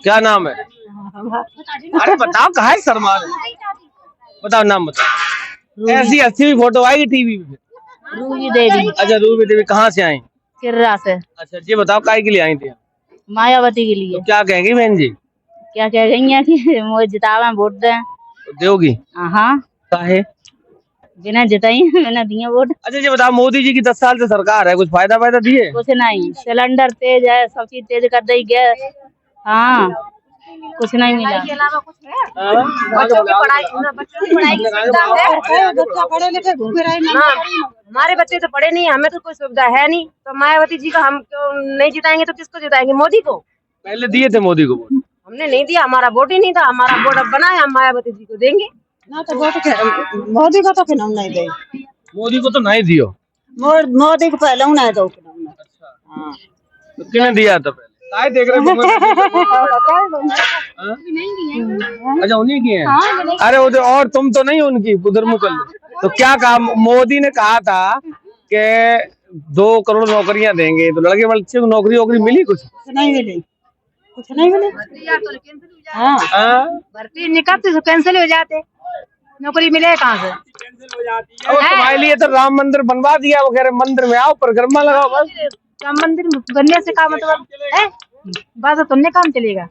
क्या नाम है? अरे बताओ, कहाँ है शर्मा रहे? बताओ नाम बताओ। ऐसी अच्छी भी फोटो आएगी टीवी पे। रूबी देवी। अच्छा रूबी देवी, कहाँ से आई? किर्रा से। अच्छा ये बताओ काय के लिए आई थी? मायावती के लिए। तो क्या कहेंगी बहन जी? क्या कह रही है कि मुझे जितावा वोट दें। दोगी? हाँ। काहे? बिना जिताई बिना दिए वोट। अच्छा ये बताओ, मोदी जी की 10 साल से सरकार है, कुछ फायदा दिए? कुछ नहीं, सिलेंडर तेज है, सब चीज तेज कर दी गैस। हाँ, कुछ नहीं मिला। के अलावा कुछ है? बच्चों की पढ़ाई की सुविधा है। बच्चा पढ़े लिखे घूम रहे हैं। हमारे बच्चे तो पढ़े नहीं, हमें तो कोई सुविधा है नहीं, तो मायावती जी को हम क्यों नहीं जिताएंगे? तो किसको जिताएंगे? मोदी को। पहले दिए थे मोदी को वोट? हमने नहीं दिया, हमारा वोट ही नहीं था। हमारा वोट अब बना है, हम मायावती जी को देंगे ना। तो वोट मोदी को तो फिर हम नहीं दे। मोदी को तो नहीं दियो। मोदी को पहले नहीं दो। अच्छा हाँ, तो किसने दिया था पहले? काय देख रहे हो? अच्छा उन्हीं की है। अरे उधर, और तुम तो नहीं उनकी उधर मुकल। तो क्या कहा मोदी ने? कहा था कि 2 करोड़ नौकरियां देंगे, तो लड़के बच्चे को नौकरी वोकरी मिली? कुछ नहीं मिली, कुछ नहीं मिली। भर्ती निकलती तो कैंसिल हो जाते, नौकरी मिले कहाँ से? अब तुम्हारे लिए तो राम मंदिर बनवा दिया, वो कह रहे मंदिर में आओ, परिक्रमा लगाओ बस। राम मंदिर बनने से काम मतलब है? बस तुमने काम चलेगा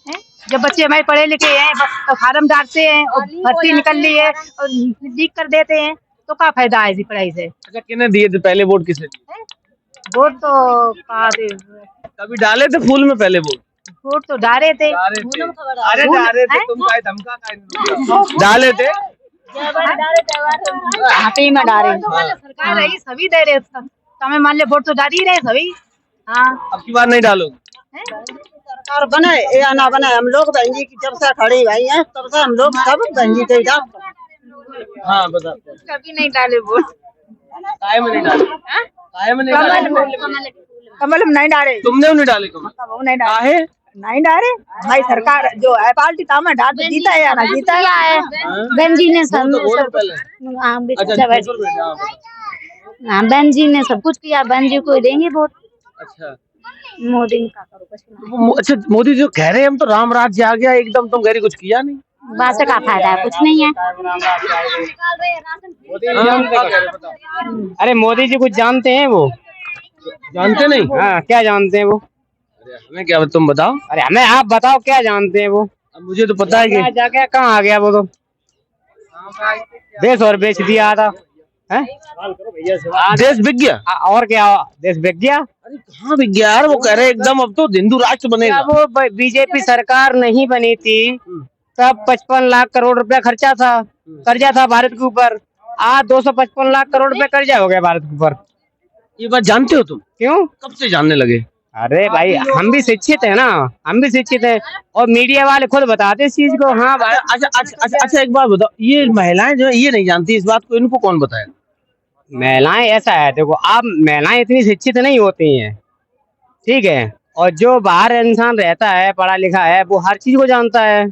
है? जब बच्चे हमारे पढ़े लिखे हैं, तो फार्म डालते हैं और भर्ती निकल ली है और लीक कर देते हैं, तो क्या फायदा है इसी पढ़ाई से? अच्छा किसने दिए थे पहले वोट? किसने दिए वोट? तो कभी डाले थे फूल में पहले वोट? वोट तो डाले थे। अरे डाले थे, तुम काय धमका काय डाले थे? हाथी में डाले। सरकार है, सभी दे रहे, हमें मान ले वोट तो डाल ही रहे सभी। हाँ, अब की बार नहीं डालोगे? सरकार बने या ना बने, हम लोग बहन जी की जब से खड़ी भाई हैं तब से हम लोग सब बहन जी के हाँ बता। कभी नहीं डाले वोट। काय में नहीं डाले? काय में नहीं डाले? कमल हम नहीं डाले। तुमने नहीं डाले कमल? नहीं डाले। काहे नहीं डाले भाई, सरकार जो है पार्टी तामा डाल तो जीता है या ना जीता है। बहन जी ने सब बहन जी ने सब कुछ किया, बहन जी को देंगे वोट। अच्छा मोदी ने क्या करो कुछ। अच्छा मोदी जो कह रहे हैं हम तो राम राज्य आ गया एकदम, तुम कह रही कुछ किया नहीं? बात से क्या फायदा है? कुछ नहीं है। अरे मोदी जी कुछ जानते हैं? वो जानते नहीं? हाँ, क्या जानते हैं वो? अरे हमें क्या, तुम बताओ। अरे हमें आप बताओ क्या जानते हैं वो? अब मुझे तो पता है कि जाके कहाँ आ गया वो, तो देश और बेच दिया था है? देश बिक गया। और क्या देश बिक गया? अरे कहाँ बिक गया यार? वो कह रहे एकदम अब तो हिंदू राष्ट्र बनेगा। वो बीजेपी सरकार नहीं बनी थी तब 55 लाख करोड़ रुपया खर्चा था, कर्जा था भारत के ऊपर। आज 255 लाख करोड़ रुपया कर्जा हो गया भारत के ऊपर। ये बात जानते हो तुम? क्यों? कब से जानने लगे? अरे भाई हम भी शिक्षित है ना, हम भी शिक्षित है, और मीडिया वाले खुद बताते इस चीज को। हाँ भाई। अच्छा एक बात बताओ, ये महिलाएं जो है ये नहीं जानती इस बात को, इनको कौन बताएगा? महिलाएं ऐसा है, देखो आप, महिलाएं इतनी शिक्षित नहीं होती हैं, ठीक है, और जो बाहर इंसान रहता है पढ़ा लिखा है वो हर चीज को जानता है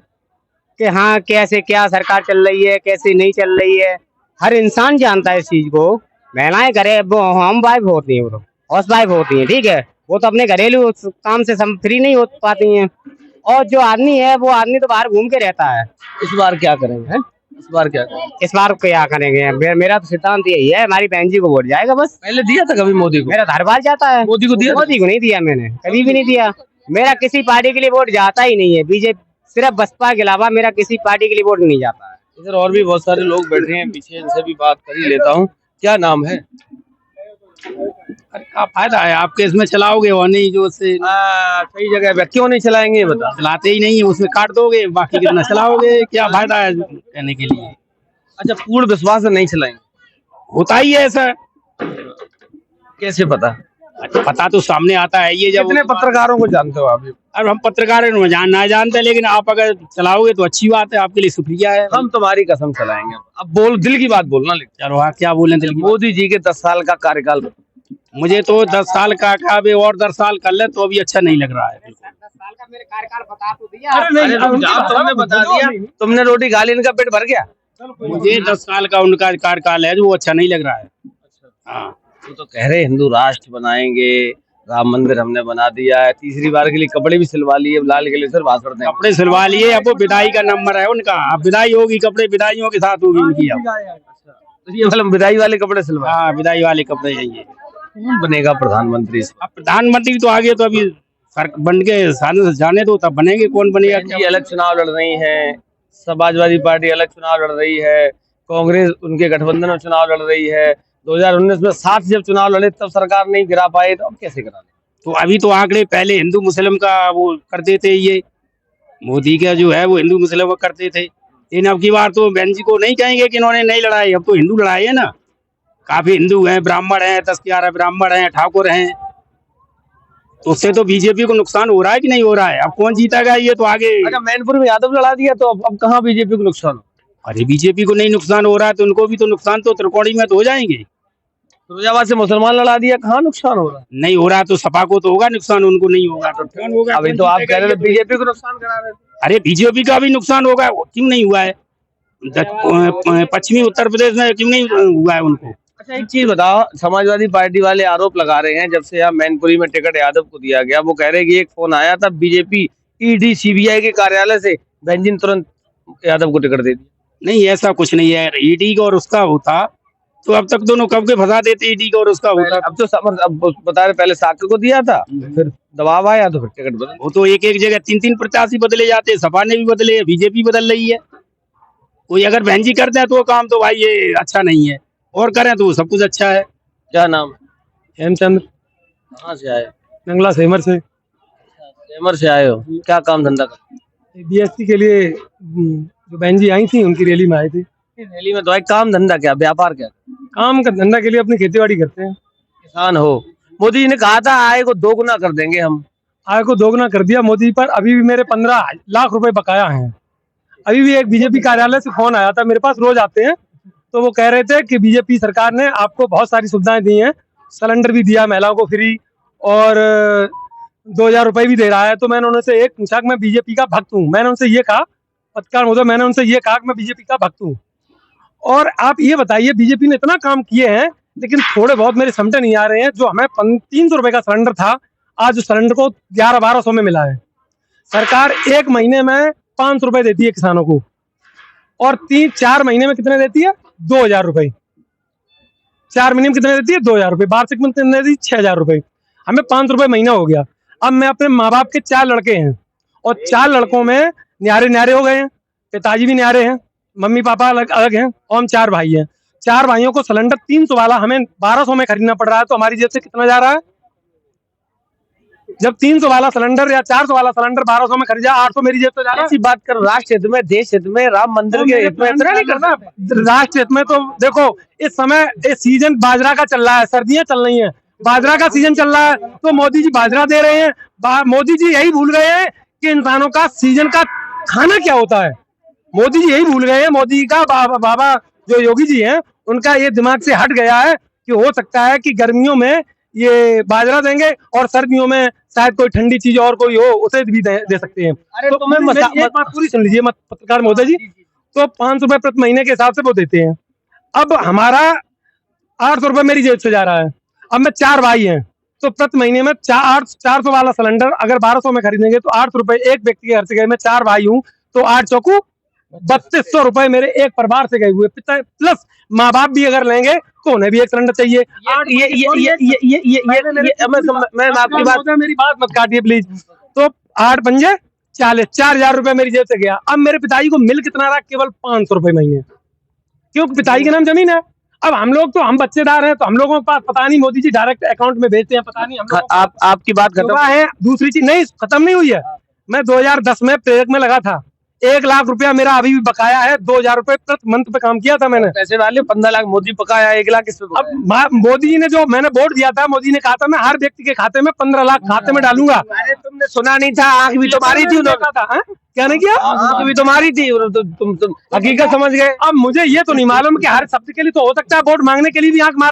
कि हाँ कैसे क्या सरकार चल रही है, कैसे नहीं चल रही है, हर इंसान जानता है इस चीज को। महिलाएं घरे वो होम वाइफ होती है, वो हाउस वाइफ होती है, ठीक है, वो तो अपने घरेलू काम से फ्री नहीं हो पाती हैं। और जो आदमी है वो आदमी तो बाहर घूम के रहता है। इस बार क्या करेंगे? है? इस बार क्या करेंगे? इस बार क्या करेंगे? मेरा तो सिद्धांत यही है, हमारी बहन जी को वोट जाएगा बस। पहले दिया था कभी मोदी को? मेरा हर बार जाता है। मोदी को दिया? मोदी को नहीं दिया मैंने, कभी भी नहीं दिया। मेरा किसी पार्टी के लिए वोट जाता ही नहीं है, बीजेपी सिर्फ बसपा के अलावा मेरा किसी पार्टी के लिए वोट नहीं जाता है। इधर और भी बहुत सारे लोग बैठे हैं पीछे, इनसे भी बात कर ही लेता हूँ। क्या नाम है? अरे क्या फायदा है आपके इसमें चलाओगे और नहीं जो से सही जगह पे क्यों नहीं चलाएंगे ये बता? चलाते ही नहीं है, उसमें काट दोगे, बाकी कितना चलाओगे? क्या फायदा है कहने के लिए? अच्छा पूर्ण विश्वास से नहीं चलाएंगे? होता ही है ऐसा। कैसे पता? अच्छा पता तो सामने आता है। ये जब कितने पत्रकारों को जानते हो आप? अब हम पत्रकार ना जानते, लेकिन आप अगर चलाओगे तो अच्छी बात है, आपके लिए शुक्रिया है। हम तुम्हारी कसम चलाएंगे। अब बोल, दिल की बात बोलना। लेकिन चलो हाँ, क्या बोले दिल की? मोदी जी के 10 साल का कार्यकाल, मुझे तो 10 साल का और 10 साल कर ले तो अभी अच्छा नहीं लग रहा है। 10 साल का मेरे कार्यकाल बता तो दिया। अरे तुमने बता दिया, तुमने रोटी खा ली, इनका पेट भर गया। मुझे 10 साल का उनका कार्यकाल है जो वो अच्छा नहीं लग रहा है। हाँ वो तो कह रहे हिंदू राष्ट्र बनाएंगे, राम मंदिर हमने बना दिया है, तीसरी बार के लिए कपड़े भी सिलवा लिए, लाल किले से भाषण दें। कपड़े सिलवा लिए, अब वो विदाई का नंबर है उनका, अब विदाई होगी, कपड़े विदाइयों के साथ होगी उनकी अब। तो ये मतलब विदाई वाले कपड़े सिलवा, हाँ, विदाई वाले कपड़े हैं ये। कौन बनेगा प्रधानमंत्री? अब प्रधानमंत्री तो आगे तो अभी बन के जाने दो, तब बनेंगे। कौन बनेगा? ये अलग चुनाव लड़ रही है, समाजवादी पार्टी अलग चुनाव लड़ रही है, कांग्रेस उनके गठबंधन में चुनाव लड़ रही है। 2019 में साथ जब चुनाव लड़े तब सरकार नहीं गिरा पाए, तो अब कैसे करा ले? तो अभी तो आंकड़े पहले हिंदू मुस्लिम का वो करते थे, ये मोदी का जो है वो हिंदू मुस्लिम का करते थे। लेकिन अब की बार तो बहन जी को नहीं कहेंगे कि इन्होंने नहीं लड़ाई, अब तो हिंदू लड़ाई है ना। काफी हिंदू हैं, ब्राह्मण हैं, 10-11 ब्राह्मण हैं, ठाकुर हैं, तो उससे तो बीजेपी को नुकसान हो रहा है कि नहीं हो रहा है? अब कौन जीतेगा ये तो आगे। अच्छा, मैनपुर में यादव लड़ा दिया तो अब कहाँ बीजेपी को नुकसान हो? अरे बीजेपी को नहीं नुकसान हो रहा है तो उनको भी तो नुकसान तो त्रिकोणी में तो हो जाएंगे। फिरोजाबाद से मुसलमान लड़ा दिया, कहाँ नुकसान हो रहा है? नहीं हो रहा तो सपा को तो होगा नुकसान, उनको नहीं होगा तो कौन होगा? अभी तो आप कह रहे थे बीजेपी को नुकसान करा रहे थे। अरे बीजेपी का भी नुकसान होगा, क्यों नहीं हुआ है? पश्चिमी उत्तर प्रदेश में क्यों नहीं हुआ है उनको? अच्छा, एक चीज बताओ, समाजवादी पार्टी वाले आरोप लगा रहे हैं जब से यहाँ मैनपुरी में टिकट यादव को दिया गया, वो कह रहे हैं कि एक फोन आया था बीजेपी ईडी सीबीआई के कार्यालय से, बेंजिन तुरंत यादव को टिकट दे दी। नहीं, ऐसा कुछ नहीं है। ईडी और उसका होता तो अब तक दोनों कब के फंसा देते, ईडी और उसका होता। अब तो अब बता रहे, पहले साक्य को दिया था, फिर दबाव आया तो फिर टिकट बदल। वो तो एक जगह 3-3 प्रत्याशी बदले जाते, सपा ने भी बदले, बीजेपी बदल रही है। कोई अगर बहन जी करते हैं तो वो काम तो भाई ये अच्छा नहीं है, और करें तो सब कुछ अच्छा है। क्या नाम? हेमचंद्र। कहाँ से आए? नंगला सेमर से। सेमर से आए हो, क्या काम धंधा कर? बीएससी के लिए जो बहन जी आई थी उनकी रैली में आए थे। रैली में तो है, काम धंधा क्या, व्यापार क्या? काम का धंधा के लिए अपनी खेतीबाड़ी करते हैं। किसान हो। मोदी जी ने कहा था आय को दोगुना कर देंगे हम। आय को दोगुना कर दिया मोदी पर, अभी भी मेरे 15 लाख रुपए बकाया हैं। अभी भी एक बीजेपी कार्यालय से फोन आया था, मेरे पास रोज आते हैं, तो वो कह रहे थे कि बीजेपी सरकार ने आपको बहुत सारी सुविधाएं दी हैं, सिलेंडर भी दिया महिलाओं को फ्री, और 2000 रुपए भी दे रहा है। तो मैंने उनसे एक पूछा कि मैं बीजेपी का भक्त हूँ, मैंने उनसे ये कहा, पत्रकार महोदय, मैंने उनसे ये कहा कि मैं बीजेपी का भक्त हूँ, और आप ये बताइए बीजेपी ने इतना काम किए हैं लेकिन थोड़े बहुत मेरे समझ नहीं आ रहे हैं। जो हमें 300 रुपए का सिलेंडर था, आज उस सिलेंडर को 1100-1200 में मिला है। सरकार एक महीने में 500 रुपए देती है किसानों को, और 3-4 महीने में कितने देती है? 2000 रुपए। 4 महीने में कितने देती है? 2000 रुपए। वार्षिक में कितने देती है? 6000 रुपए। हमें 500 रुपए महीना हो गया। अब मैं अपने माँ बाप के 4 लड़के हैं, और 4 लड़कों में न्यारे हो गए हैं, पिताजी भी न्यारे हैं, मम्मी पापा अलग अलग हैं, और हम 4 भाई हैं। 4 भाइयों को सिलेंडर 300 वाला हमें 1200 में खरीदना पड़ रहा है, तो हमारी जेब से कितना जा रहा है? जब 300 वाला सिलेंडर या 400 वाला सिलेंडर 1200 में खरीदा, 800 मेरी जेब से जा रहा है। ऐसी बात कर, राष्ट्र हित में, देश हित में, राम मंदिर के हित में इतना नहीं करना। राष्ट्र हित में तो देखो, इस समय इस सीजन बाजरा का चल रहा है, सर्दियां चल रही हैं, बाजरा का सीजन चल रहा है, तो मोदी जी बाजरा दे रहे हैं। मोदी जी यही भूल गए हैं कि इंसानों का सीजन का खाना क्या होता है। मोदी जी यही भूल गए हैं। मोदी का बाबा जो योगी जी हैं, उनका ये दिमाग से हट गया है कि हो सकता है कि गर्मियों में ये बाजरा देंगे और सर्दियों में शायद कोई ठंडी चीज और कोई हो उसे भी दे सकते हैं। अरे तो तुम्हें एक बात पूरी सुन लीजिए पत्रकार महोदय जी, तो 500 रुपए प्रति महीने के हिसाब से वो देते हैं। अब हमारा 800 रुपए मेरी जेब से जा रहा है। अब मैं 4 भाई हैं, तो प्रति महीने में 400 वाला सिलेंडर अगर 1200 में खरीदेंगे तो 800 रुपए एक व्यक्ति के घर से गए। मैं 4 भाई हूँ, तो 8 चौकू 3200 रुपए मेरे एक परिवार से गए हुए। प्लस माँ बाप भी अगर लेंगे तो उन्हें भी एक सिलेंडर चाहिए। मैं आपकी बात, मेरी बात मत काटिए प्लीज। तो 8 पंजे 40, 4000 रुपए मेरी जेब से गया। अब मेरे पिताजी को मिल कितना रहा? केवल 500 रुपए महीने, क्योंकि पिताजी के नाम जमीन है। अब हम लोग तो हम बच्चेदार हैं, तो हम लोगों के पास पता नहीं मोदी जी डायरेक्ट अकाउंट में भेजते हैं, पता नहीं। हम आपकी बात खत्म है। दूसरी चीज नहीं खत्म नहीं हुई है। मैं 2010 में प्रेरक में लगा था, 1 लाख रुपया मेरा अभी भी बकाया है। 2000 रुपए प्रति मंथ पे काम किया था मैंने। पैसे वाले 15 लाख मोदी पकाया, 1 लाख किस पे? अब मोदी जी ने जो मैंने वोट दिया था, मोदी ने कहा था मैं हर व्यक्ति के खाते में 15 लाख खाते में डालूंगा। अरे तुमने सुना नहीं था? आंख भी तुम्हारी थी उन्होंने। क्या नहीं किया? आंख भी तुम्हारी थी, तुम हकीकत समझ गए। अब मुझे ये तो नहीं मालूम कि हर शब्द के लिए तो हो सकता है वोट मांगने के लिए भी आंख